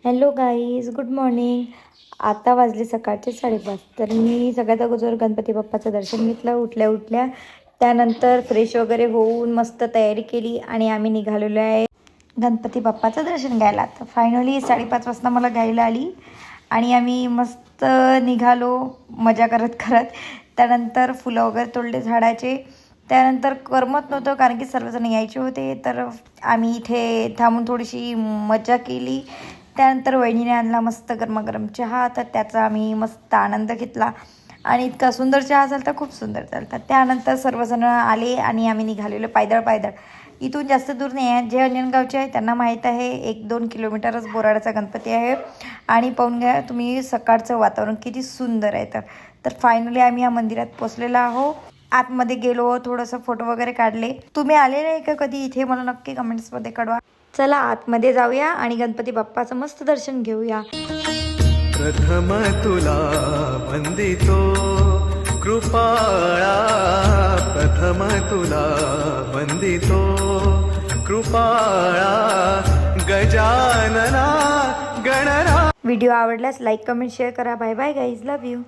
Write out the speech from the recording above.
Hello guys, good morning. आता वाजले सकाळचे 5:30. तर मी सगळ्यात अगोदर गणपती बाप्पाचं दर्शन घेतलं उठल्या उठल्या. त्यानंतर फ्रेश वगैरे होऊन मस्त तयारी केली आणि आम्ही निघालेलो आहे गणपती बाप्पाचं दर्शन घ्यायला. तर फायनली 5:30 वाजता मला घ्यायला आली आणि आम्ही मस्त निघालो मजा करत करत. त्यानंतर फुलं वगैरे तोडले झाडाचे. त्यानंतर करमत नव्हतं कारण की सर्वजण यायचे होते. तर आम्ही इथे थांबून थोडीशी मजा केली. त्यानंतर वहिनीने आणला मस्त गरमागरम चहा. तर त्याचा आम्ही मस्त आनंद घेतला आणि इतका सुंदर चहा झाला, खूप सुंदर चालतात. त्यानंतर सर्वजण आले आणि आम्ही निघालेलो पायदळ पायदळ. इथून जास्त दूर नाही आहे. जे अंजनगावचे आहे त्यांना माहीत आहे, 1-2 किलोमीटरच बोराडाचा गणपती आहे. आणि पाहून घ्या तुम्ही सकाळचं वातावरण किती सुंदर आहे. तर फायनली आम्ही या मंदिरात पोचलेलो आहो. आतमध्ये गेलो, थोडंसं फोटो वगैरे काढले. तुम्ही आलेले आहे का कधी इथे? मला नक्की कमेंट्समध्ये कळवा. चला आतमध्ये जाऊया आणि गणपती बाप्पाचं मस्त दर्शन घेऊया. प्रथम तुला वंदितो कृपाळा, प्रथम तुला वंदितो कृपाळा, गजानना गणरा. व्हिडिओ आवडल्यास लाईक कमेंट शेअर करा. Bye bye guys, love you.